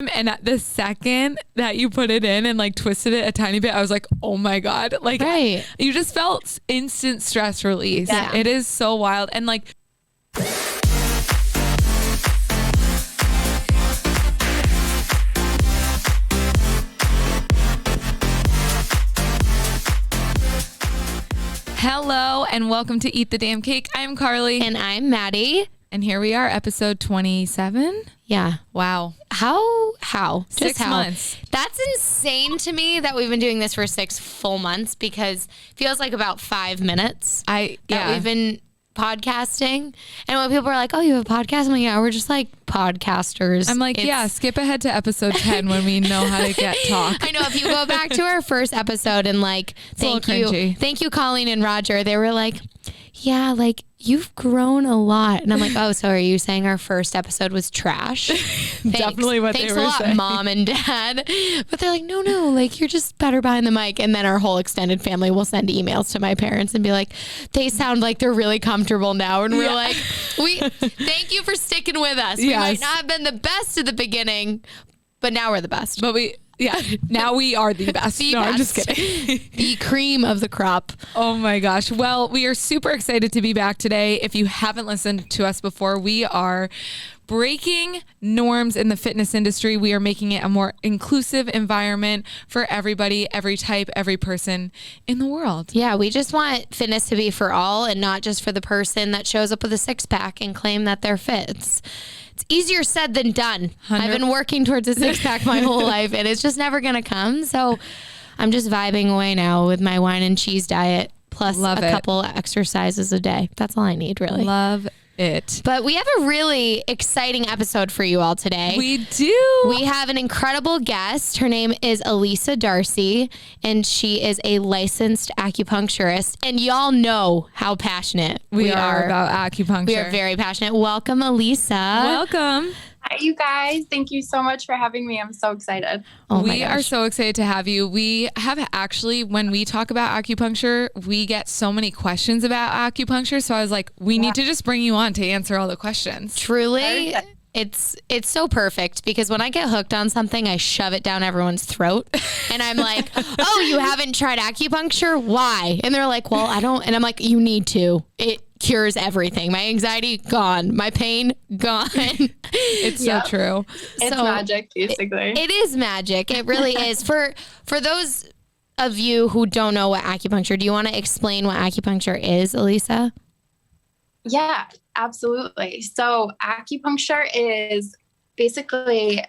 And at the second that you put it in and like twisted it a tiny bit, I was like, oh my God. Like you just felt instant stress release. Yeah. It is so wild. And like, hello and welcome to Eat the Damn Cake. I'm Carly. And I'm Maddie. And here we are, episode 27. Yeah. Wow. How? Just 6 how? months. That's insane to me that we've been doing this for 6 full months, because it feels like about 5 minutes that we've been podcasting. And when people are like, oh, you have a podcast? I'm like, yeah, we're just like podcasters. I'm like, skip ahead to episode 10 when we know how to get talk. I know, if you go back to our first episode and like, thank you, Colleen and Roger, they were like, yeah, like you've grown a lot. And I'm like, oh, so are you saying our first episode was trash? Definitely what Thanks they were a lot, saying. Mom and Dad. But they're like, no, like you're just better behind the mic. And then our whole extended family will send emails to my parents and be like, they sound like they're really comfortable now. And we're like, thank you for sticking with us. We might not have been the best at the beginning, but now we're the best. But now we are the best. I'm just kidding. The cream of the crop. Oh my gosh. Well, we are super excited to be back today. If you haven't listened to us before, we are breaking norms in the fitness industry. We are making it a more inclusive environment for everybody, every type, every person in the world. Yeah, we just want fitness to be for all and not just for the person that shows up with a six-pack and claim that they're fit. It's easier said than done. 100. I've been working towards a six-pack my whole life, and it's just never going to come. So I'm just vibing away now with my wine and cheese diet, plus couple exercises a day. That's all I need, really. Love it. But we have a really exciting episode for you all today. We do. We have an incredible guest. Her name is Alyssa D Arcy, and she is a licensed acupuncturist. And y'all know how passionate we are about acupuncture. We are very passionate. Welcome, Alyssa. Welcome. Hi, you guys. Thank you so much for having me. I'm so excited. We are so excited to have you. We have actually, when we talk about acupuncture, we get so many questions about acupuncture. So I was like, we need to just bring you on to answer all the questions. Truly, it's so perfect, because when I get hooked on something, I shove it down everyone's throat. And I'm like, oh, you haven't tried acupuncture? Why? And they're like, well, I don't. And I'm like, you need to. It cures everything. My anxiety, gone. My pain, gone. It's so true. It's magic, basically. It is magic. It really is. For those of you who don't know what acupuncture, do you want to explain what acupuncture is, Alyssa? Yeah, absolutely. So acupuncture is basically,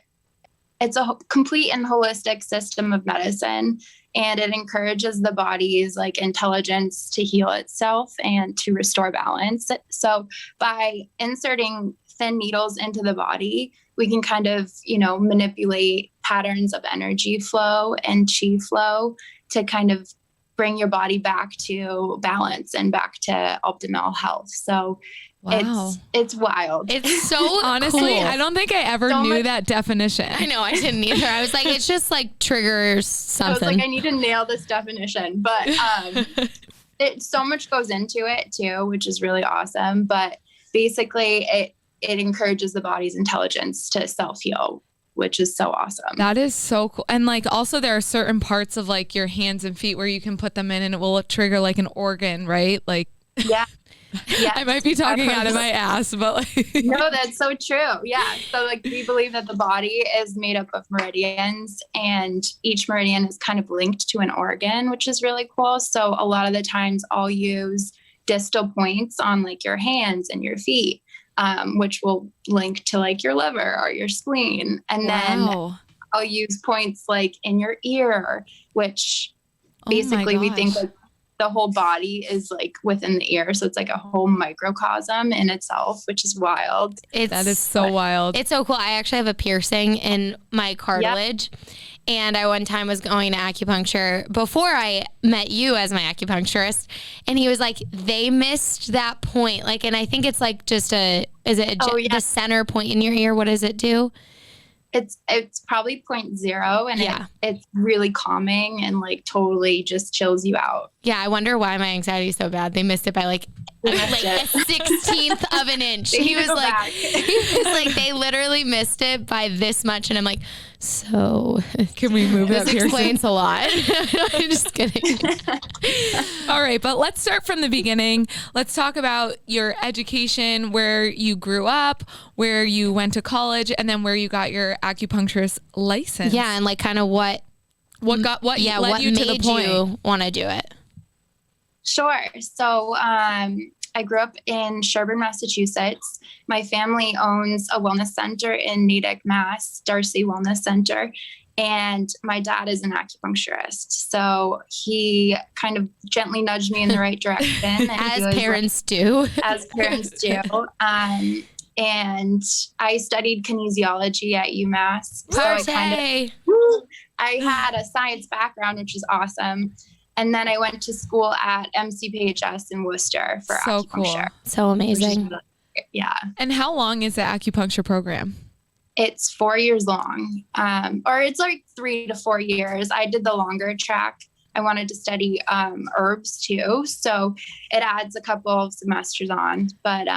it's a complete and holistic system of medicine, and it encourages the body's like intelligence to heal itself and to restore balance. So by inserting thin needles into the body, we can kind of, manipulate patterns of energy flow and chi flow to kind of bring your body back to balance and back to optimal health. So it's wild. It's so honestly, cool. I don't think I ever knew that definition. I know, I didn't either. I was like, it's just like triggers something. I was like, I need to nail this definition, but so much goes into it too, which is really awesome. But basically it encourages the body's intelligence to self-heal, which is so awesome. That is so cool. And like also there are certain parts of like your hands and feet where you can put them in and it will trigger like an organ, right? Like yeah. Yeah, I might be talking out of my ass, but like no, that's so true. Yeah. So like we believe that the body is made up of meridians, and each meridian is kind of linked to an organ, which is really cool. So a lot of the times I'll use distal points on like your hands and your feet, which will link to like your liver or your spleen. And then I'll use points like in your ear, which basically we think like the whole body is like within the ear. So it's like a whole microcosm in itself, which is wild. That is so wild. It's so cool. I actually have a piercing in my cartilage. Yep. And I one time was going to acupuncture before I met you as my acupuncturist. And he was like, they missed that point. Like, and I think it's like just the center point in your ear. What does it do? It's probably 0.0, and it's really calming and like totally just chills you out. Yeah, I wonder why my anxiety is so bad. They missed it by like like a 16th of an inch. He was like, they literally missed it by this much. And I'm like, so can we move it? This explains a lot. I'm just kidding. All right, but let's start from the beginning. Let's talk about your education, where you grew up, where you went to college, and then where you got your acupuncturist license. Yeah, and like kind of what led you to the point you want to do it. Sure. So I grew up in Sherburne, Massachusetts. My family owns a wellness center in Natick, Mass, Darcy Wellness Center. And my dad is an acupuncturist. So he kind of gently nudged me in the right direction. As parents do. As parents do. And I studied kinesiology at UMass. So I had a science background, which is awesome. And then I went to school at MCPHS in Worcester for acupuncture. Cool. So amazing. Yeah. And how long is the acupuncture program? It's 4 years long, or it's like 3 to 4 years. I did the longer track. I wanted to study herbs too, so it adds a couple of semesters on. But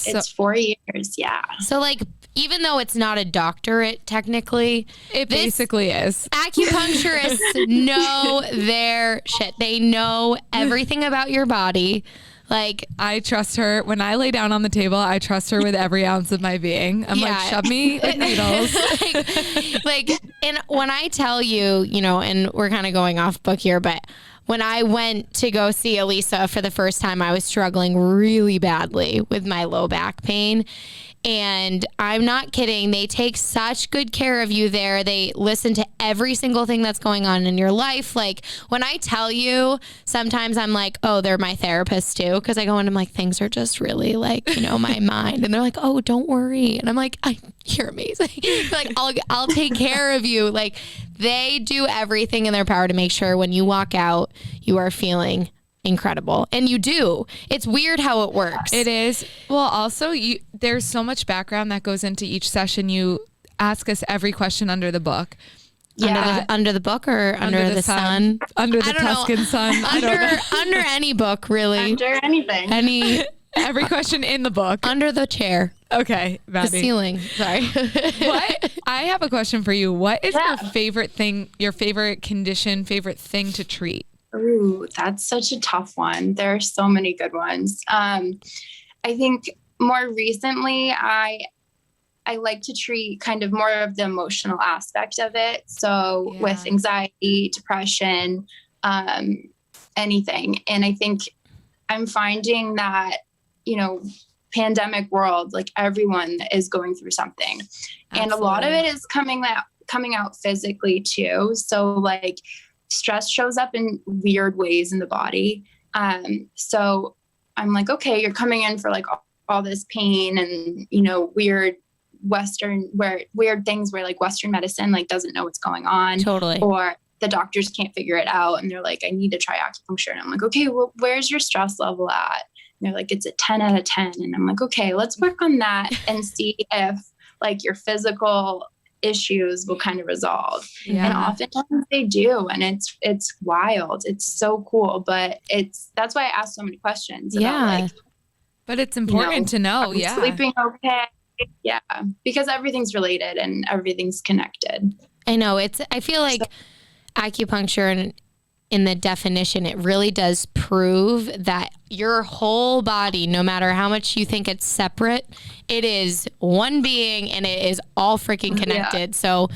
it's 4 years, yeah. So like, even though it's not a doctorate technically, it basically is. Acupuncturists know their shit. They know everything about your body. Like, I trust her. When I lay down on the table, I trust her with every ounce of my being. I'm like, shove me with needles. And when I tell you, and we're kind of going off book here, but when I went to go see Alyssa for the first time, I was struggling really badly with my low back pain. And I'm not kidding. They take such good care of you there. They listen to every single thing that's going on in your life. Like, when I tell you, sometimes I'm like, oh, they're my therapist too. Because I go in and I'm like, things are just really like, my mind. And they're like, oh, don't worry. And I'm like, you're amazing. Like, I'll take care of you. Like, they do everything in their power to make sure when you walk out, you are feeling incredible. And you do. It's weird how it works. It is. Well, also, there's so much background that goes into each session. You ask us every question under the book. Yeah. Under the book or under the sun? Under the Tuscan sun. Under any book, really. Under anything. Every question in the book. Under the chair. Okay, Maddie. The ceiling. Sorry. What? I have a question for you. What is your favorite thing, your favorite condition, favorite thing to treat? Ooh, that's such a tough one. There are so many good ones. I think more recently, I like to treat kind of more of the emotional aspect of it. So with anxiety, depression, anything. And I think I'm finding that, pandemic world, like everyone is going through something. Absolutely. And a lot of it is coming out physically too. So like, stress shows up in weird ways in the body. So I'm like, okay, you're coming in for like all this pain and, weird things where like Western medicine like doesn't know what's going on. Totally. Or the doctors can't figure it out. And they're like, I need to try acupuncture. And I'm like, okay, well, where's your stress level at? And they're like, it's a 10 out of 10. And I'm like, okay, let's work on that and see if like your physical issues will kind of resolve. Yeah. And oftentimes they do. And it's wild. It's so cool. But that's why I ask so many questions. About, but it's important to know. Yeah. Sleeping okay. Yeah. Because everything's related and everything's connected. I know. I feel like acupuncture and in the definition, it really does prove that your whole body, no matter how much you think it's separate, it is one being and it is all freaking connected. Yeah. So,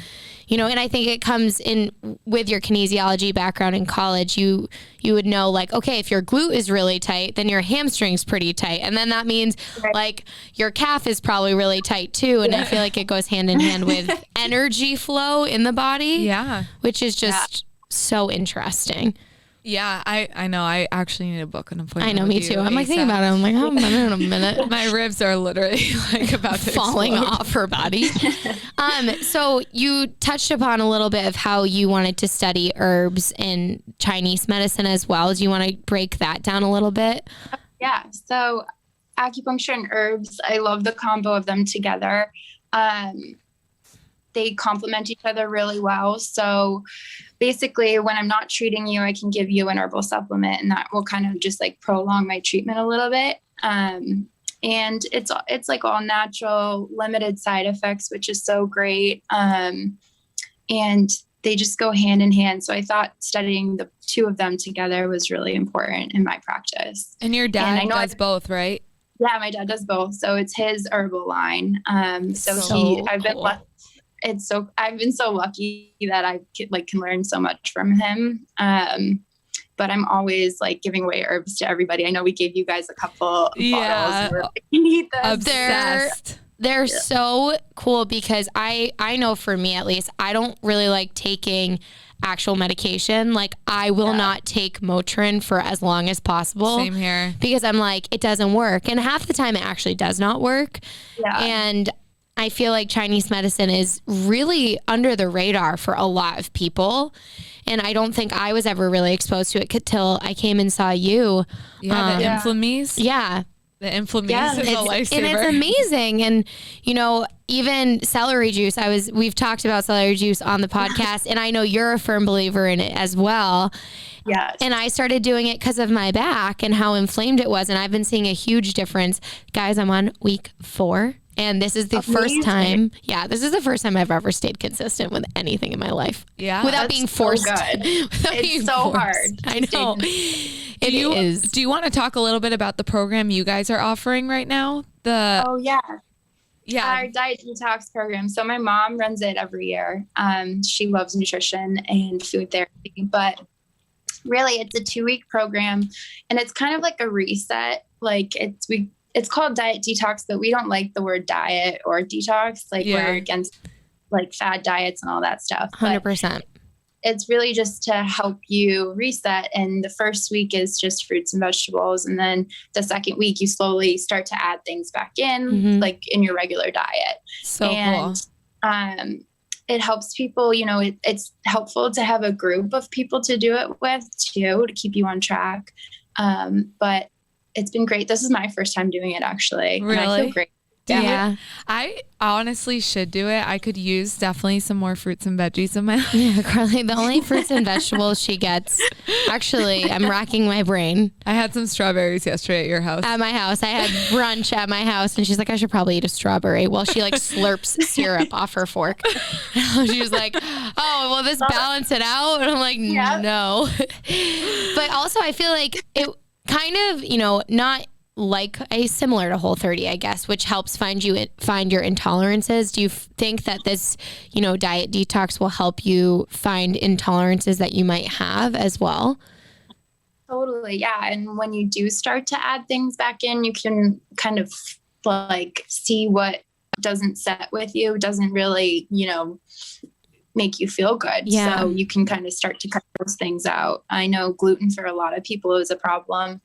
and I think it comes in with your kinesiology background in college, you would know like, okay, if your glute is really tight, then your hamstring's pretty tight. And then that means like your calf is probably really tight too. And I feel like it goes hand in hand with energy flow in the body. Yeah. Which is just so interesting. Yeah, I know. I actually need to book an appointment. I know, me too. I'm like thinking about it. I'm like, I'm in a minute. My ribs are literally like about to falling explode. off her body. So you touched upon a little bit of how you wanted to study herbs and Chinese medicine as well. Do you want to break that down a little bit? Yeah. So acupuncture and herbs, I love the combo of them together. they complement each other really well. So basically when I'm not treating you, I can give you an herbal supplement, and that will kind of just like prolong my treatment a little bit. And it's like all natural, limited side effects, which is so great. And they just go hand in hand. So I thought studying the two of them together was really important in my practice. And your dad does both, right? Yeah, my dad does both. So it's his herbal line. I've been so lucky that I can learn so much from him. But I'm always like giving away herbs to everybody. I know we gave you guys a couple bottles. You need them. Obsessed. They're so cool because I know for me at least, I don't really like taking actual medication. Like I will not take Motrin for as long as possible. Same here. Because I'm like, it doesn't work. And half the time it actually does not work. Yeah. And I feel like Chinese medicine is really under the radar for a lot of people. And I don't think I was ever really exposed to it till I came and saw you. Yeah, the Inflamies. Yeah. The Inflamies is a lifesaver. And it's amazing. And, you know, even celery juice, we've talked about celery juice on the podcast, and I know you're a firm believer in it as well. Yes. And I started doing it because of my back and how inflamed it was. And I've been seeing a huge difference. Guys, I'm on week 4. And this is the first time. Yeah, this is the first time I've ever stayed consistent with anything in my life. Yeah. Without being forced. So good. It's so hard. I know. It is. Do you want to talk a little bit about the program you guys are offering right now? Oh, yeah. Yeah. Our diet detox program. So my mom runs it every year. She loves nutrition and food therapy, but really it's a 2-week program, and it's kind of like a reset. Like it's called diet detox, but we don't like the word diet or detox. Like we're against like fad diets and all that stuff. 100%. It's really just to help you reset. And the first week is just fruits and vegetables. And then the second week, you slowly start to add things back in, like in your regular diet. So cool. It helps people, you know, it's helpful to have a group of people to do it with too, to keep you on track. But it's been great. This is my first time doing it, actually. Really? And I feel great. Yeah. I honestly should do it. I could use definitely some more fruits and veggies in my life. Yeah, Carly, the only fruits and vegetables she gets, actually, I'm racking my brain. I had some strawberries yesterday at your house. At my house. I had brunch at my house, and she's like, I should probably eat a strawberry. Well, she like slurps syrup off her fork. She was like, oh, will this balance it out? And I'm like, no. But also I feel like it kind of, you know, not like similar to Whole30, I guess, which helps find your intolerances. Do you think that this, you know, diet detox will help you find intolerances that you might have as well? Totally. Yeah. And when you do start to add things back in, you can kind of like see what doesn't set with you, doesn't really, you know, make you feel good. Yeah. So you can kind of start to cut those things out. I know gluten for a lot of people is a problem.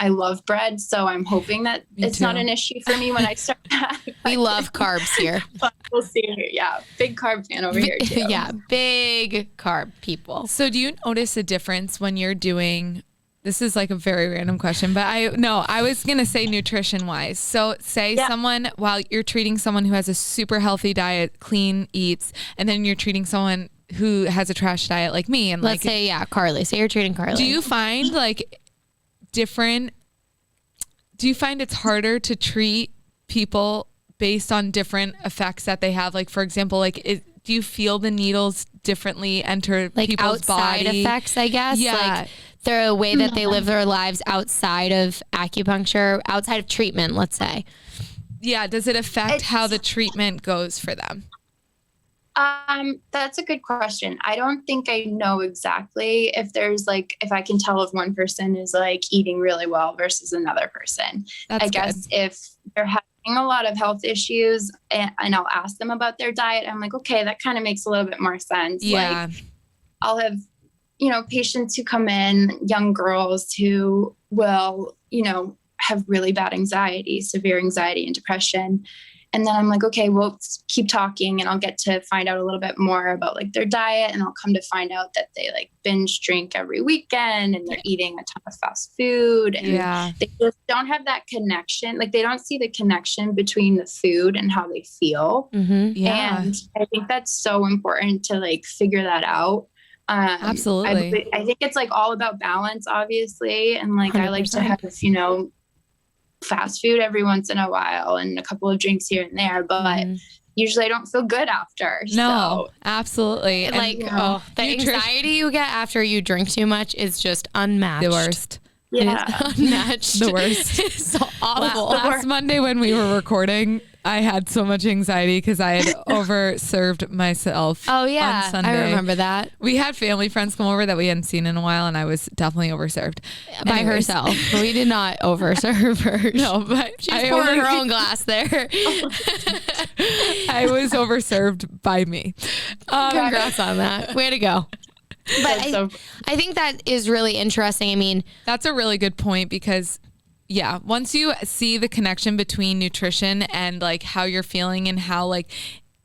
I love bread, so I'm hoping that it's not an issue for me when I start that. We love carbs here. But we'll see. Yeah, big carb fan over here too. Yeah, big carb people. So do you notice a difference when you're doing, this is like a very random question, but I was going to say nutrition wise. So say someone, while you're treating someone who has a super healthy diet, clean eats, and then you're treating someone who has a trash diet like me. And let's say, Carly. Say you're treating Carly. Do you find like do you find it's harder to treat people based on different effects that they have? Like, for example, do you feel the needles differently enter like people's outside body? effects, I guess? Yeah. Like the way that they live their lives outside of acupuncture, outside of treatment, let's say. Yeah. Does it affect how the treatment goes for them? That's a good question. I don't think I know exactly if I can tell if one person is like eating really well versus another person. I guess if they're having a lot of health issues and I'll ask them about their diet, I'm like, okay, that kind of makes a little bit more sense. Yeah. Like I'll have, you know, patients who come in, young girls who will, you know, have really bad anxiety, severe anxiety and depression. And then I'm like, okay, well, let's keep talking and I'll get to find out a little bit more about like their diet. And I'll come to find out that they like binge drink every weekend and they're eating a ton of fast food. And they just don't have that connection. Like they don't see the connection between the food and how they feel. Mm-hmm. And I think that's so important to like figure that out. Absolutely. I think it's like all about balance, obviously. And like, 100%. I like to have, you know, fast food every once in a while and a couple of drinks here and there, but usually I don't feel good after. No, absolutely. Like, the anxiety you get after you drink too much is just unmatched. The worst. Yeah. It's unmatched. The worst. It's so awful. Last Monday when we were recording, I had so much anxiety because I had overserved myself. Oh yeah, on Sunday. I remember that. We had family friends come over that we hadn't seen in a while, and I was definitely overserved by herself. We did not overserve her. No, but she was pouring her own glass there. I was overserved by me. Congrats on that. Way to go. But I think that is really interesting. I mean, that's a really good point because once you see the connection between nutrition and like how you're feeling and how like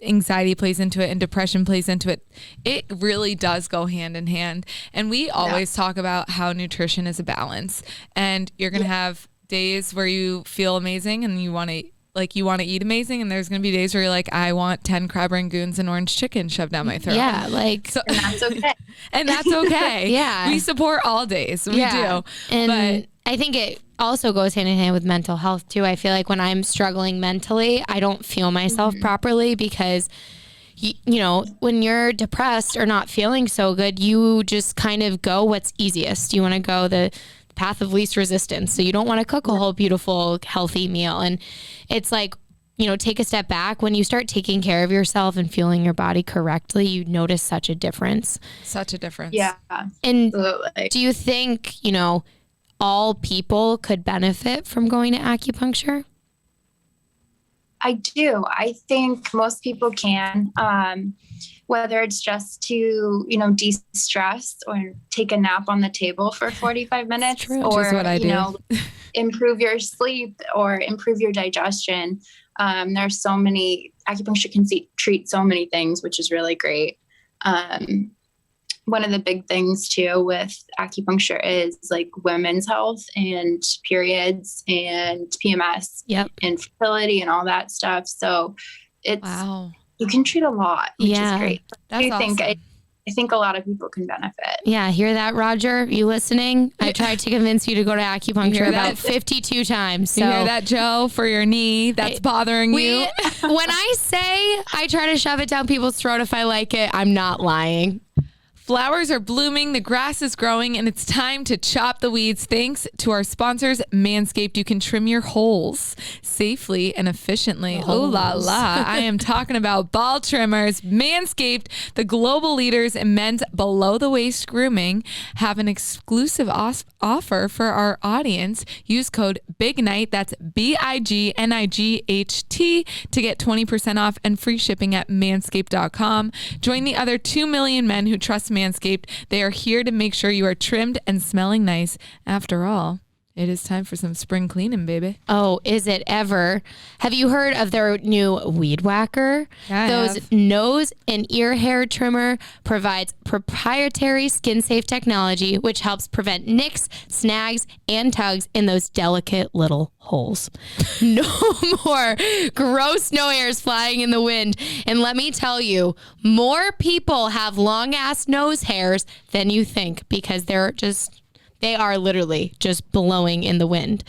anxiety plays into it and depression plays into it, it really does go hand in hand. And we always talk about how nutrition is a balance, and you're going to have days where you feel amazing and you want to eat amazing, and there's going to be days where you're like, I want 10 crab rangoons and orange chicken shoved down my throat. Yeah, like, so, and that's okay. And that's okay. Yeah. We support all days. We do. And but I think it also goes hand in hand with mental health too. I feel like when I'm struggling mentally, I don't feel myself properly because you know, when you're depressed or not feeling so good, you just kind of go what's easiest. You want to go the path of least resistance. So you don't want to cook a whole beautiful, healthy meal. And it's like, you know, take a step back. When you start taking care of yourself and fueling your body correctly, you notice such a difference. Such a difference. Yeah. And absolutely. Do you think, you know, all people could benefit from going to acupuncture? I do. I think most people can, whether it's just to, you know, de-stress or take a nap on the table for 45 minutes or, you know, improve your sleep or improve your digestion. There's so many, acupuncture can treat so many things, which is really great. One of the big things too with acupuncture is like women's health and periods and PMS and fertility and all that stuff. So it's, you can treat a lot, which is great. That's awesome. I think a lot of people can benefit. Yeah. Hear that, Roger? You listening? I tried to convince you to go to acupuncture about 52 times. So. You hear that, Joe, for your knee that's bothering you? When I say I try to shove it down people's throat if I like it, I'm not lying. Flowers are blooming, the grass is growing, and it's time to chop the weeds. Thanks to our sponsors, Manscaped, you can trim your holes safely and efficiently. Oh la la. I am talking about ball trimmers. Manscaped, the global leaders in men's below-the-waist grooming, have an exclusive offer for our audience. Use code BIGNIGHT, that's BIGNIGHT, to get 20% off and free shipping at manscaped.com. Join the other 2 million men who trust Manscaped. They are here to make sure you are trimmed and smelling nice. After all, it is time for some spring cleaning, baby. Oh, is it ever? Have you heard of their new Weed Whacker? Yeah, those nose and ear hair trimmer provides proprietary skin-safe technology, which helps prevent nicks, snags, and tugs in those delicate little holes. No more gross nose hairs flying in the wind. And let me tell you, more people have long-ass nose hairs than you think because they are literally just blowing in the wind.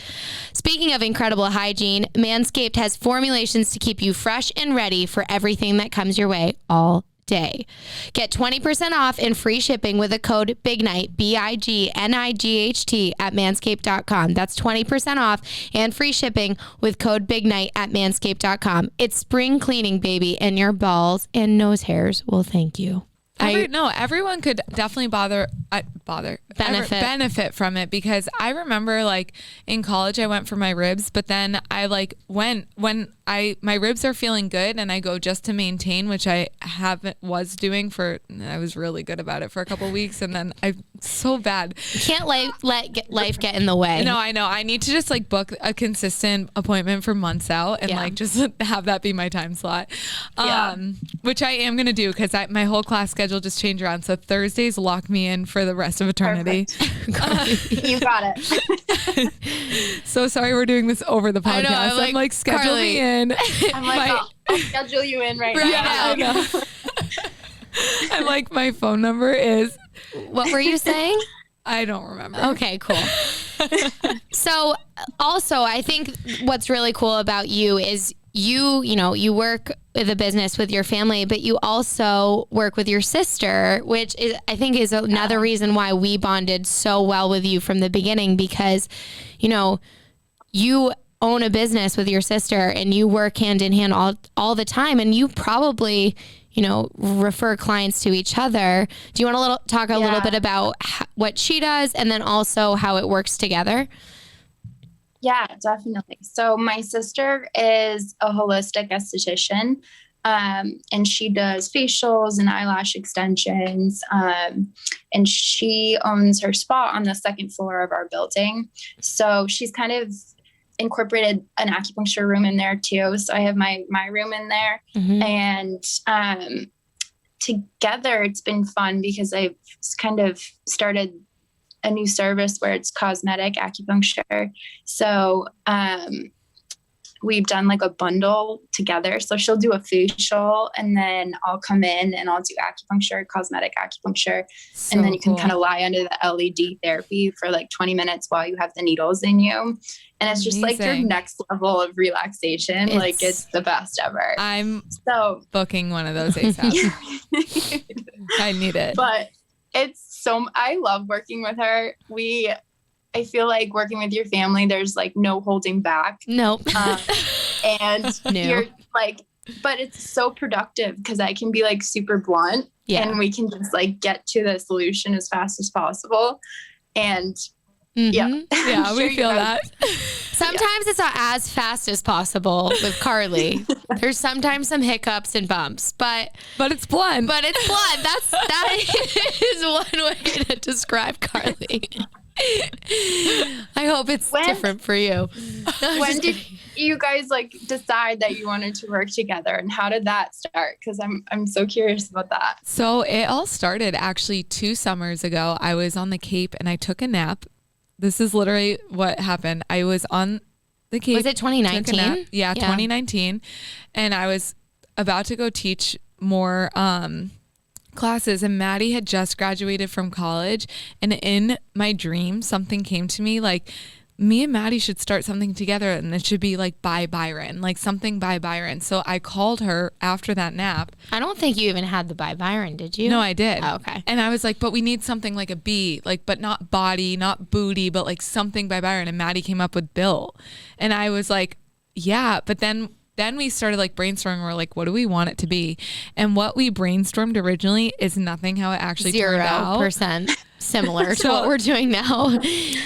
Speaking of incredible hygiene, Manscaped has formulations to keep you fresh and ready for everything that comes your way all day. Get 20% off and free shipping with the code BIGNIGHT, BIGNIGHT at manscaped.com. That's 20% off and free shipping with code BIGNIGHT at manscaped.com. It's spring cleaning, baby, and your balls and nose hairs will thank you. Everyone could definitely benefit from it, because I remember like in college I went for my ribs, but then I like when my ribs are feeling good and I go just to maintain, which I was doing I was really good about it for a couple of weeks, and then so bad. You can't let life get in the way. No, I know. I need to just like book a consistent appointment for months out and like just have that be my time slot. Which I am going to do, because my whole class schedule just changed around. So Thursdays lock me in for the rest of eternity. You got it. So sorry we're doing this over the podcast. I'm like schedule Carly. me in. I'm like, I'll schedule you in right now. I know. I'm like, my phone number is... What were you saying? I don't remember. Okay, cool. So also, I think what's really cool about you is you work with a business with your family, but you also work with your sister, which I think is another reason why we bonded so well with you from the beginning, because, you own a business with your sister and you work hand in hand all the time, and you probably, refer clients to each other. Do you want to talk a little bit about what she does, and then also how it works together? Yeah, definitely. So my sister is a holistic esthetician, and she does facials and eyelash extensions. And she owns her spa on the second floor of our building. So she's kind of incorporated an acupuncture room in there too. So I have my room in there, and together it's been fun because I've kind of started a new service where it's cosmetic acupuncture. So we've done like a bundle together. So she'll do a facial, and then I'll come in and I'll do acupuncture, cosmetic acupuncture. So and then you can cool. kind of lie under the LED therapy for like 20 minutes while you have the needles in you. And it's just like your next level of relaxation. It's the best ever. I'm so booking one of those ASAP. I need it. But I love working with her. I feel like working with your family, there's like no holding back. Nope. And you're like, but it's so productive because I can be like super blunt, and we can just like get to the solution as fast as possible. And we feel that. Sometimes it's not as fast as possible with Carly. There's sometimes some hiccups and bumps, but it's blunt. That is one way to describe Carly. I hope it's different for you. When did you guys like decide that you wanted to work together, and how did that start? Because I'm so curious about that. So it all started actually 2 summers ago. I was on the Cape and I took a nap. This is literally what happened. I was on the Cape. Was it 2019? Yeah, 2019. And I was about to go teach more classes, and Maddie had just graduated from college, and in my dream something came to me like, me and Maddie should start something together, and it should be like by Byron, like something by Byron. So I called her after that nap. I don't think you even had the by Byron, did you? No, I did. Oh, okay. And I was like, but we need something like a B, like, but not body, not booty, but like something by Byron. And Maddie came up with Bill, and I was like, yeah. But then we started like brainstorming. We're like, what do we want it to be? And what we brainstormed originally is nothing how it actually turned out. 0% similar to what we're doing now.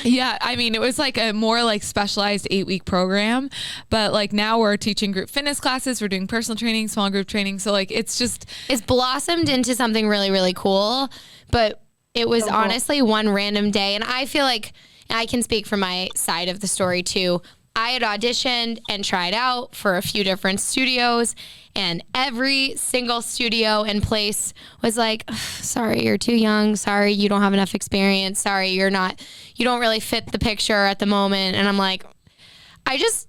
Yeah. I mean, it was like a more like specialized 8-week program, but like now we're teaching group fitness classes. We're doing personal training, small group training. So like, it's blossomed into something really, really cool, but it was honestly one random day. And I feel like I can speak from my side of the story too. I had auditioned and tried out for a few different studios, and every single studio and place was like, sorry, you're too young. Sorry, you don't have enough experience. Sorry, you don't really fit the picture at the moment. And I'm like, I just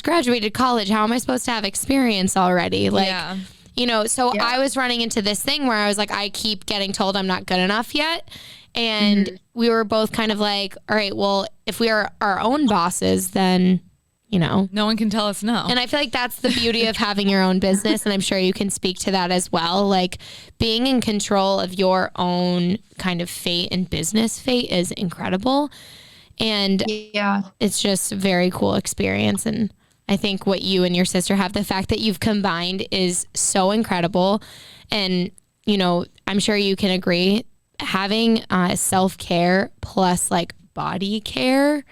graduated college. How am I supposed to have experience already? I was running into this thing where I was like, I keep getting told I'm not good enough yet. And we were both kind of like, all right, well, if we are our own bosses, then, no one can tell us no. And I feel like that's the beauty of having your own business. And I'm sure you can speak to that as well. Like being in control of your own kind of fate and business fate is incredible. And it's just a very cool experience. And I think what you and your sister have, the fact that you've combined is so incredible. And, I'm sure you can agree, having self-care plus like body care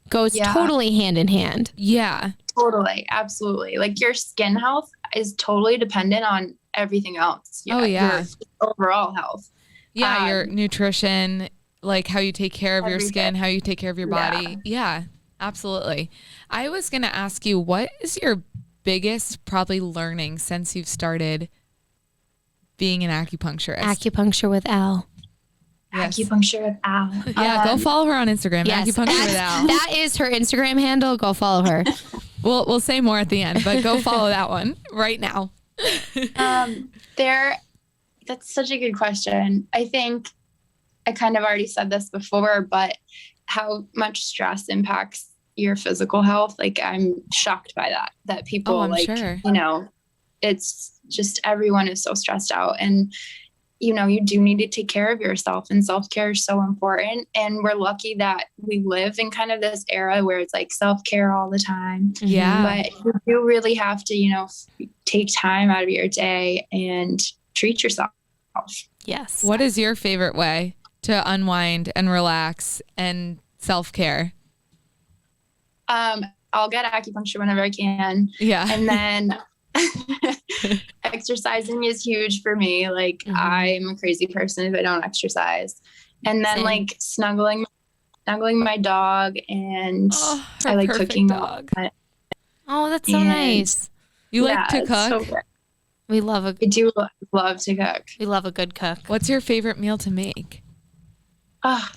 goes totally hand in hand. Yeah. Totally. Absolutely. Like your skin health is totally dependent on everything else. Oh, yeah. Your overall health. Yeah. Your nutrition, like how you take care of your skin, how you take care of your body. Yeah, absolutely. I was going to ask you, what is your biggest probably learning since you've started being an acupuncturist? Acupuncture with Al. Yes. Acupuncture with Al. Yeah, go follow her on Instagram. Yes, Acupuncture with Al. that is her Instagram handle. Go follow her. We'll say more at the end, but go follow that one right now. That's such a good question. I think I kind of already said this before, but how much stress impacts your physical health. Like I'm shocked by that people sure. It's just everyone is so stressed out, and you do need to take care of yourself, and self-care is so important. And we're lucky that we live in kind of this era where it's like self-care all the time. Yeah. But you really have to, take time out of your day and treat yourself. Yes. What is your favorite way to unwind and relax and self-care? I'll get acupuncture whenever I can. Yeah. And then exercising is huge for me. Like I'm a crazy person if I don't exercise. And then like snuggling my dog, and I like cooking. Dog. Oh, that's so nice. You like to cook? So good. We love I do love to cook. We love a good cook. What's your favorite meal to make? Oh,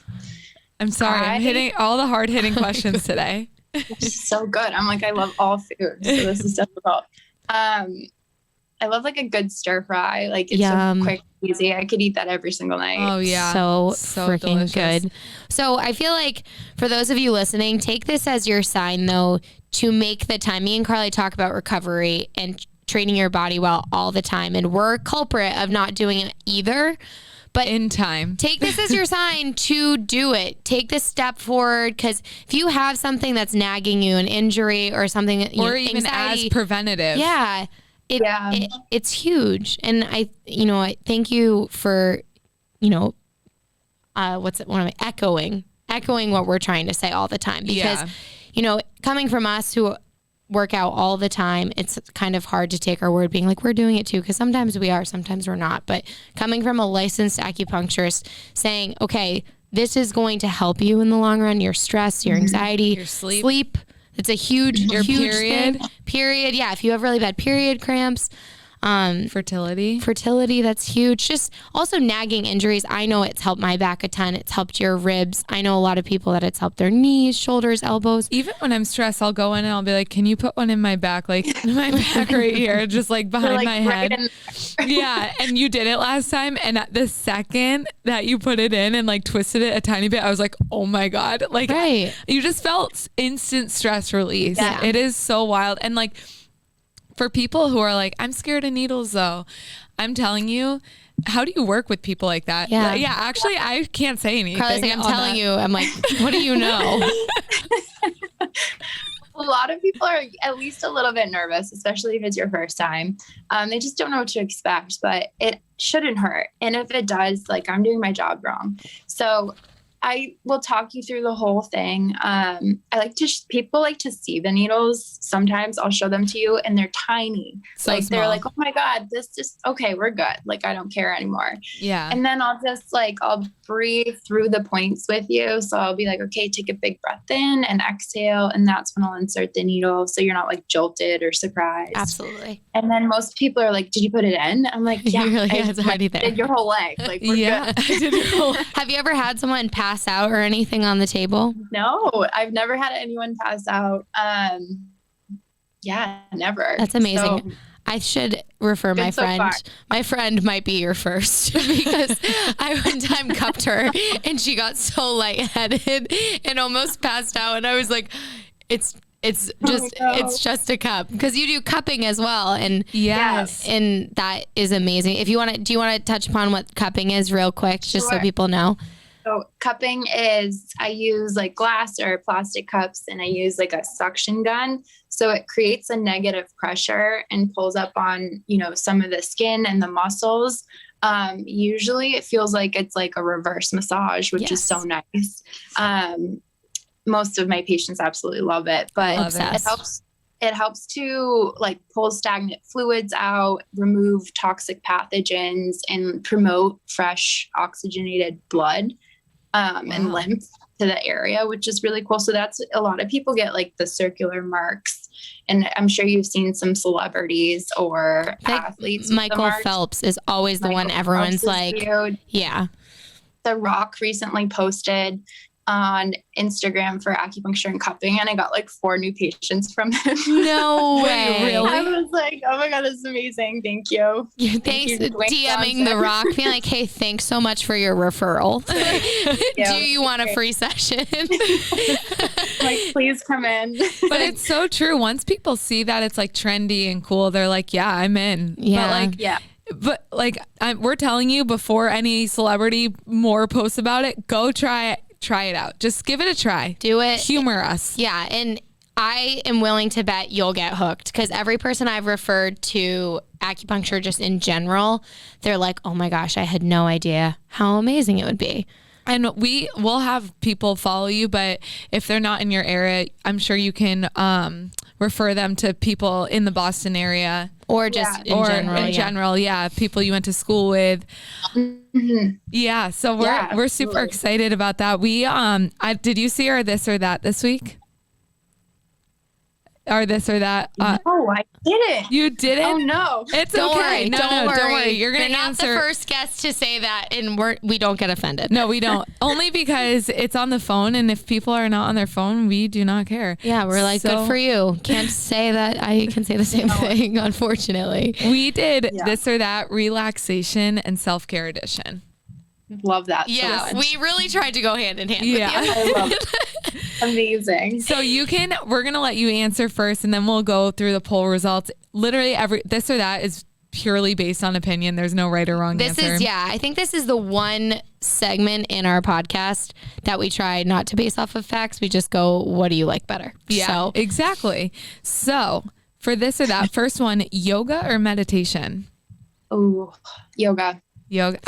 I'm sorry. I'm hitting all the hard hitting questions today. It's so good. I'm like, I love all food, so this is difficult. I love like a good stir fry. Like it's so quick, easy. I could eat that every single night. Oh yeah. So freaking delicious. Good. So I feel like for those of you listening, take this as your sign though, to make the time. Me and Carly talk about recovery and training your body well all the time. And we're a culprit of not doing it either. But in time, take this as your sign to do it. Take this step forward, because if you have something that's nagging you, an injury or something, or even anxiety, as preventative, it's huge. And I thank you for echoing what we're trying to say all the time, because coming from us who work out all the time, it's kind of hard to take our word being like, we're doing it too, because sometimes we are, sometimes we're not. But coming from a licensed acupuncturist saying, okay, this is going to help you in the long run, your stress, your anxiety, your sleep. It's a huge period. Period. Yeah. If you have really bad period cramps, fertility, that's huge. Just also nagging injuries. I know it's helped my back a ton. It's helped your ribs. I know a lot of people that it's helped their knees, shoulders, elbows. Even when I'm stressed, I'll go in and I'll be like, can you put one in my back? Like my back right here, just like behind my head. Yeah. And you did it last time. And at the second that you put it in and like twisted it a tiny bit, I was like, oh my God. Like you just felt instant stress release. Yeah. It is so wild. And like, for people who are like, I'm scared of needles though, I'm telling you, how do you work with people like that? Yeah. Yeah, actually, I can't say anything. Carly's like, I'm telling you. I'm like, what do you know? A lot of people are at least a little bit nervous, especially if it's your first time. They just don't know what to expect, but it shouldn't hurt. And if it does, like I'm doing my job wrong. So I will talk you through the whole thing. People like to see the needles. Sometimes I'll show them to you and they're tiny. So like small. They're like, oh my God, this just, okay, we're good. Like, I don't care anymore. Yeah. And then I'll breathe through the points with you. So I'll be like, okay, take a big breath in and exhale. And that's when I'll insert the needle. So you're not like jolted or surprised. Absolutely. And then most people are like, did you put it in? I'm like, yeah, it's already there. did your whole leg. Like, we're good. I did your whole Have you ever had someone pass out or anything on the table? No, I've never had anyone pass out. Yeah, never. That's amazing. So, I should refer my friend. My friend might be your first, because I one time cupped her and she got so lightheaded and almost passed out. And I was like, it's just a cup, because you do cupping as well. And yes, and that is amazing. If you want to, do you want to touch upon what cupping is real quick, just so people know? So cupping is, I use like glass or plastic cups, and I use like a suction gun. So it creates a negative pressure and pulls up on, some of the skin and the muscles Usually it feels like it's like a reverse massage, which is so nice. Most of my patients absolutely love it, but it helps to like pull stagnant fluids out, remove toxic pathogens, and promote fresh oxygenated blood and lymph to the area, which is really cool. So that's, a lot of people get like the circular marks, and I'm sure you've seen some celebrities or athletes. Michael Phelps is always the one everyone's like, yeah. The Rock recently posted on Instagram for acupuncture and cupping, and I got like 4 new patients from him. No way. Really? I was like, oh my God, this is amazing. Thank you. Thanks. DMing The Rock, being like, hey, thanks so much for your referral. Do you want a free session? Like, please come in. But it's so true. Once people see that it's like trendy and cool, they're like, yeah, I'm in. Yeah. But like, we're telling you before any celebrity more posts about it, go try it. Try it out. Just give it a try. Do it. Humor us. Yeah. And I am willing to bet you'll get hooked, because every person I've referred to acupuncture just in general, they're like, oh my gosh, I had no idea how amazing it would be. And we will have people follow you, but if they're not in your area, I'm sure you can refer them to people in the Boston area. Or just in general. Yeah. People you went to school with. Mm-hmm. Yeah. So we're super excited about that. We, did you see our this or that this week? Or this or that? No, I didn't. You didn't? Oh no. It's Don't okay. worry. Don't worry. You're going to not answer. the first guest to say that, and we don't get offended. No, we don't. Only because it's on the phone, and if people are not on their phone, we do not care. Yeah, we're like, good for you. Can't say that. I can say the same thing, unfortunately. We did this or that relaxation and self-care edition. Love that. Yeah, so we really tried to go hand in hand with you. I love it. Amazing. So we're going to let you answer first, and then we'll go through the poll results. Literally this or that is purely based on opinion. There's no right or wrong answer. I think this is the one segment in our podcast that we try not to base off of facts. We just go, what do you like better? Yeah, exactly. So for this or that, first one, yoga or meditation? Oh, yoga. Yoga.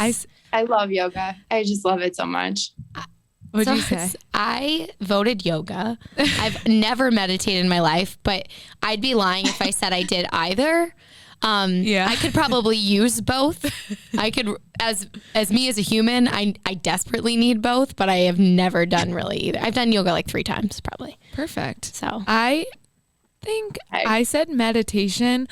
I love yoga. I just love it so much. What'd you say? I voted yoga. I've never meditated in my life, but I'd be lying if I said I did either. I could probably use both. I could, as me as a human, I desperately need both, but I have never done really either. I've done yoga like 3 times probably. Perfect. So I think I said meditation.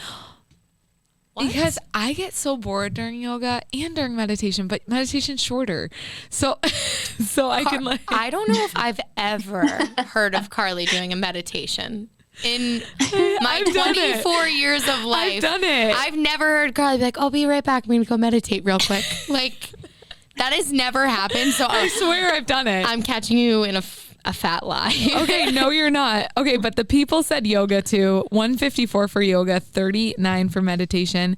What? Because I get so bored during yoga and during meditation, but meditation's shorter. So I can like... I don't know if I've ever heard of Carly doing a meditation. In my 24 years of life, I've done it. I've never heard Carly be like, I'll be right back. I'm going to go meditate real quick. Like, that has never happened. So I swear I've done it. I'm catching you in a fat lie. Okay, no, you're not. Okay, but the people said yoga too. 154 for yoga, 39 for meditation.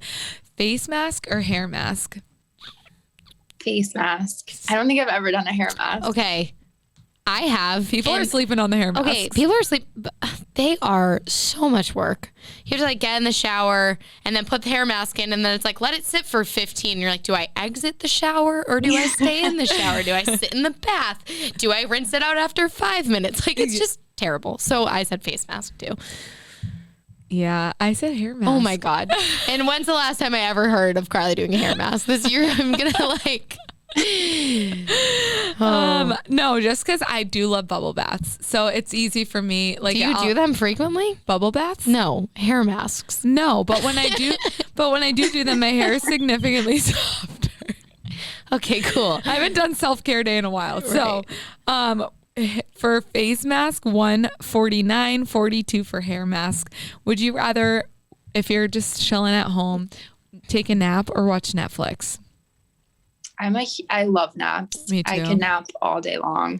Face mask or hair mask? Face mask. I don't think I've ever done a hair mask. Okay. I have. People are sleeping on the hair masks. Okay, people are sleeping. They are so much work. You have to like get in the shower and then put the hair mask in, and then it's like, let it sit for 15. You're like, do I exit the shower or do I stay in the shower? Do I sit in the bath? Do I rinse it out after 5 minutes? Like, it's just terrible. So I said face mask too. Yeah, I said hair mask. Oh my God. And when's the last time I ever heard of Carly doing a hair mask? This year I'm going to like... No, just because I do love bubble baths, so it's easy for me. Like, do you do them frequently? Bubble baths? No, hair masks. No, but when I do them, my hair is significantly softer. Okay, cool. I haven't done self-care day in a while, so for face mask, 149, 42 for hair mask. Would you rather, if you're just chilling at home, take a nap or watch Netflix? I love naps. Me too. I can nap all day long.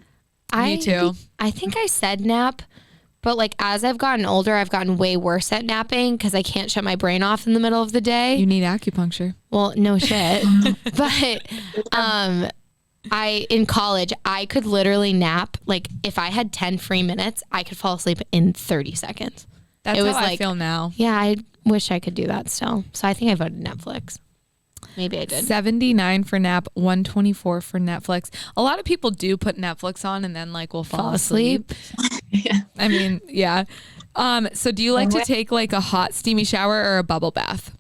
Me too. I think I said nap, but like as I've gotten older, I've gotten way worse at napping because I can't shut my brain off in the middle of the day. You need acupuncture. Well, no shit. But in college, I could literally nap. Like if I had 10 free minutes, I could fall asleep in 30 seconds. That's how I feel now. Yeah, I wish I could do that still. So I think I voted Netflix. Maybe I did. 79 for nap, 124 for Netflix. A lot of people do put Netflix on and then like will fall asleep. I mean, yeah. So do you like to take like a hot steamy shower or a bubble bath?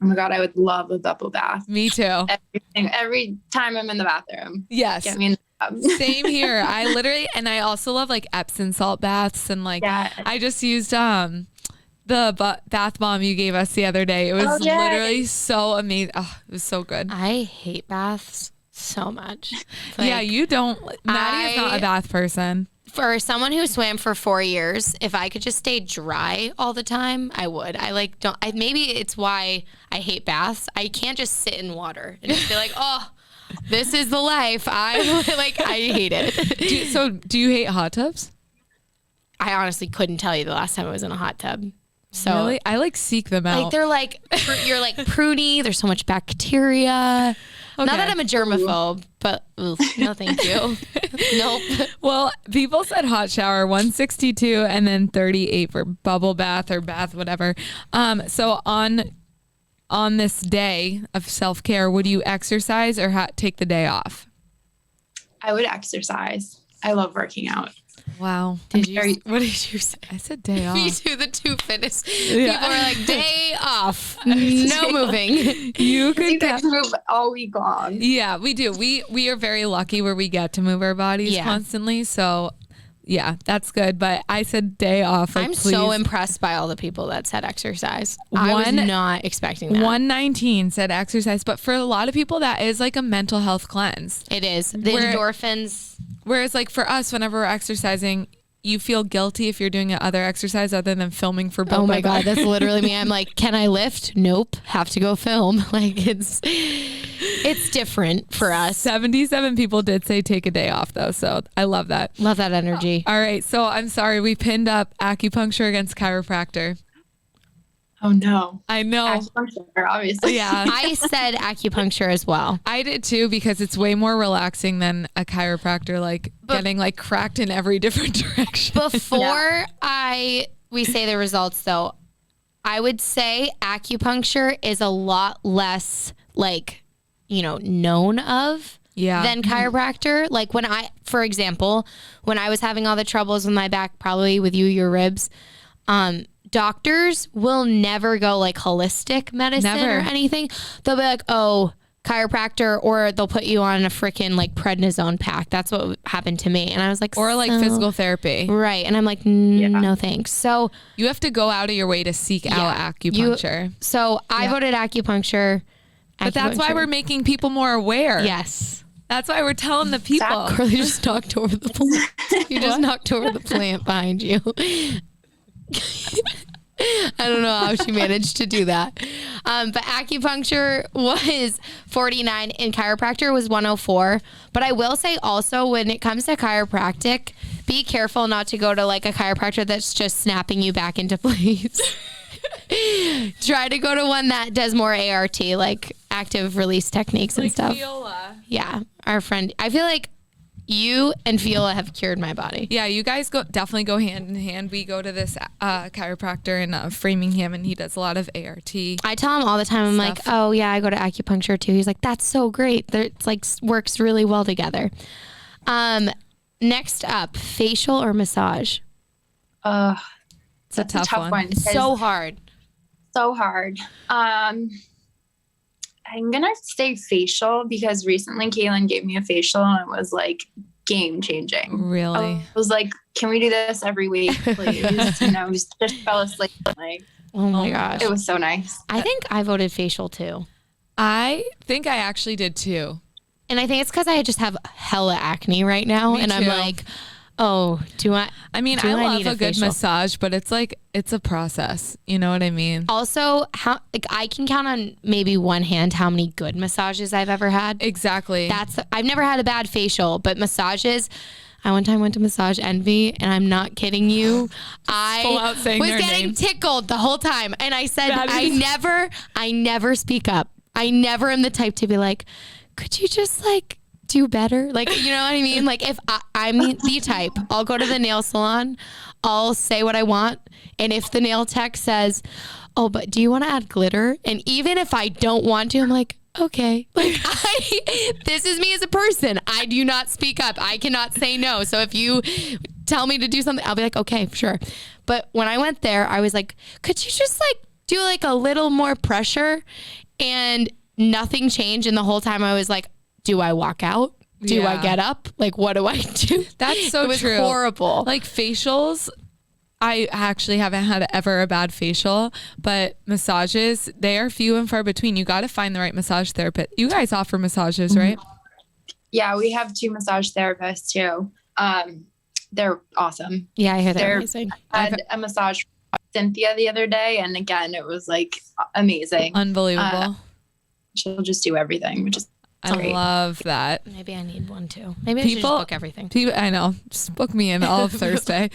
Oh my God, I would love a bubble bath. Me too. Every time I'm in the bathroom. Yes. Get me in the tub. Same here. And I also love like Epsom salt baths and like, I just used the bath bomb you gave us the other day. It was literally so amazing. Oh, it was so good. I hate baths so much. Yeah, you don't. Maddie is not a bath person. For someone who swam for 4 years, if I could just stay dry all the time, I would. Maybe it's why I hate baths. I can't just sit in water and just be like, oh, this is the life. I hate it. Do you hate hot tubs? I honestly couldn't tell you the last time I was in a hot tub. So really? I like seek them out. Like they're like you're like pruny. There's so much bacteria. Okay. Not that I'm a germaphobe, but no, thank you. Nope. Well, people said hot shower 162 and then 38 for bubble bath or bath, whatever. So on this day of self-care, would you exercise or take the day off? I would exercise. I love working out. Wow. What did you say? I said day off. Me too, the two fitness people are like, day off. No moving. You guys move all week long. Yeah, we do. We are very lucky where we get to move our bodies constantly. So yeah, that's good. But I said day off. Like, I'm please. so impressed by all the people that said exercise. I was not expecting that. 119 said exercise. But for a lot of people, that is like a mental health cleanse. It is. The endorphins. Whereas like for us, whenever we're exercising, you feel guilty if you're doing other exercise other than filming for Bill. Oh my God, that's literally me. I'm like, can I lift? Nope. Have to go film. Like it's different for us. 77 people did say take a day off though. So I love that. Love that energy. All right. So I'm sorry. We pinned up acupuncture against chiropractor. Oh no. I know. Acupuncture, obviously. Yeah. I said acupuncture as well. I did too, because it's way more relaxing than a chiropractor, getting like cracked in every different direction. Before we say the results though, I would say acupuncture is a lot less known of than chiropractor. Like for example, when I was having all the troubles with my back, probably with your ribs, doctors will never go like holistic medicine or anything. They'll be like, oh, chiropractor, or they'll put you on a freaking like prednisone pack. That's what happened to me. And I was like, or like physical therapy. Right. And I'm like, no thanks. So you have to go out of your way to seek out acupuncture. I voted acupuncture. But that's why we're making people more aware. Yes. That's why we're telling the people. Carly just knocked over the plant. You just knocked over the plant behind you. I don't know how she managed to do that. But acupuncture was 49 and chiropractor was 104. But I will say also, when it comes to chiropractic, be careful not to go to like a chiropractor that's just snapping you back into place. Try to go to one that does more ART, like active release techniques and stuff. Viola. Yeah. Our friend, I feel like you and Viola have cured my body. Yeah, you guys definitely go hand in hand. We go to this chiropractor in Framingham, and he does a lot of ART. I tell him all the time, I'm like, oh yeah, I go to acupuncture too. He's like, that's so great. It's like works really well together. Next up, facial or massage? It's a tough one. So hard. So hard. I'm going to say facial because recently Kaylin gave me a facial and it was like game changing. Really? I was like, can we do this every week, please? Just fell asleep. Like, oh my gosh. It was so nice. I think I voted facial too. I think I actually did too. And I think it's because I just have hella acne right now. Me and too. I'm like, oh, I love a good massage, but it's a process. You know what I mean? Also, I can count on maybe one hand how many good massages I've ever had. Exactly. I've never had a bad facial, but massages. I one time went to Massage Envy, and I'm not kidding you. I was getting tickled the whole time, and I said, I never speak up. I never am the type to be like, could you just like do better? Like, you know what I mean? Like if I'm the type, I'll go to the nail salon, I'll say what I want. And if the nail tech says, oh, but do you want to add glitter? And even if I don't want to, I'm like, okay. Like this is me as a person. I do not speak up. I cannot say no. So if you tell me to do something, I'll be like, okay, sure. But when I went there, I was like, could you just like do like a little more pressure? And nothing changed. And the whole time I was like, do I walk out? Do I get up? Like, what do I do? That's so it was true. Horrible. Like facials, I actually haven't had ever a bad facial, but massages, they are few and far between. You got to find the right massage therapist. You guys offer massages, right? Yeah, we have 2 massage therapists too. They're awesome. Yeah, I hear they're amazing. I had a massage from Cynthia the other day, and again, it was like amazing. Unbelievable. She'll just do everything, which is great. I love that. Maybe I need one too. Maybe I should just book everything. I know. Just book me in all of Thursday.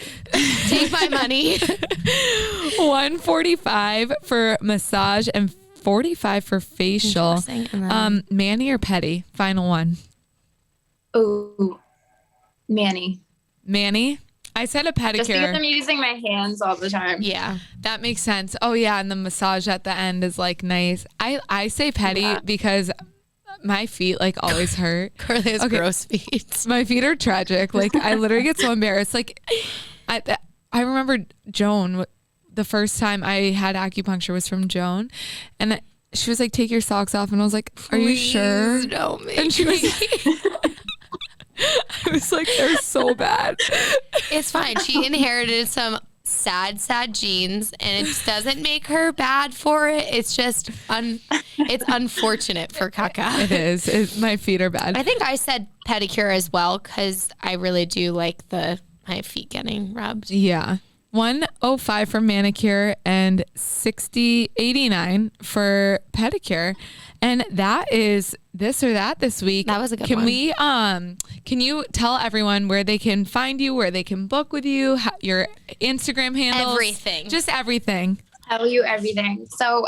Take my money. $145 for massage and $45 for facial. Mani or Petty? Final one. Oh, Manny. Manny? I said a pedicure. Just because I'm using my hands all the time. Yeah. That makes sense. Oh yeah, and the massage at the end is like nice. I say Petty because my feet like always hurt. Carly has gross feet. My feet are tragic. Like I literally get so embarrassed. Like I remember Joan, the first time I had acupuncture was from Joan, and she was like, take your socks off, and I was like, are you sure? No, me. And she was I was like, they're so bad. It's fine. She inherited some sad genes, and it doesn't make her bad for it. It's just it's unfortunate for Kaka. It is. My feet are bad. I think I said pedicure as well because I really do like my feet getting rubbed. Yeah. $105 for manicure and $89 for pedicure. And that is this or that this week. That was a good one. Can you tell everyone where they can find you, where they can book with you, your Instagram handles? Everything. Just everything. Tell you everything. So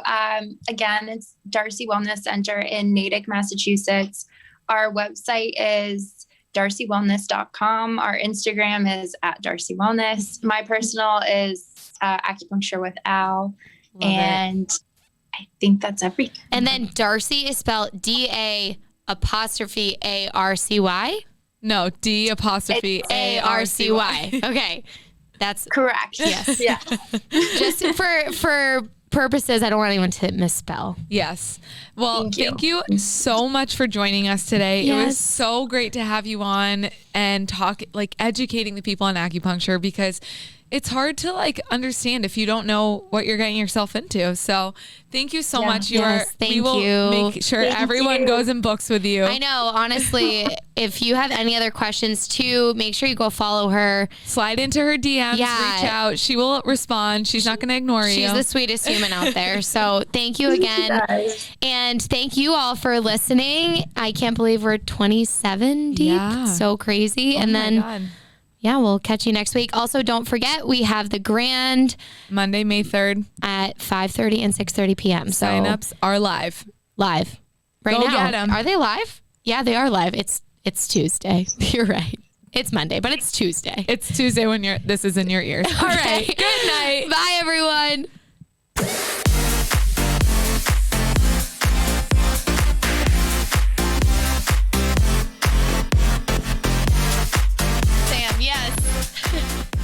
again, it's Darcy Wellness Center in Natick, Massachusetts. Our website is darcywellness.com. Our Instagram is @Darcy Wellness. My personal is Acupuncture with Al. And I think that's everything. And then Darcy is spelled DA'Arcy. No, D''Arcy. Okay. That's correct. Yes. Yeah. Just for purposes, I don't want anyone to misspell. Yes. Well, thank you so much for joining us today. Yes. It was so great to have you on and talk, like educating the people on acupuncture, because it's hard to like understand if you don't know what you're getting yourself into. So thank you so much. Thank will you. Make sure everyone goes and books with you. I know. Honestly, if you have any other questions too, make sure you go follow her. Slide into her DMs, reach out. She will respond. She's not going to ignore you. She's the sweetest human out there. So thank you again. And thank you all for listening. I can't believe we're 27 deep. Yeah. So crazy. And then we'll catch you next week. Also, don't forget, we have the Grand Monday, May 3rd at 5:30 and 6:30 p.m. So signups are live. Right Go now. Get 'em. Are they live? Yeah, they are live. It's Tuesday. You're right. It's Monday, but it's Tuesday. It's Tuesday when this is in your ears. All right. Good night.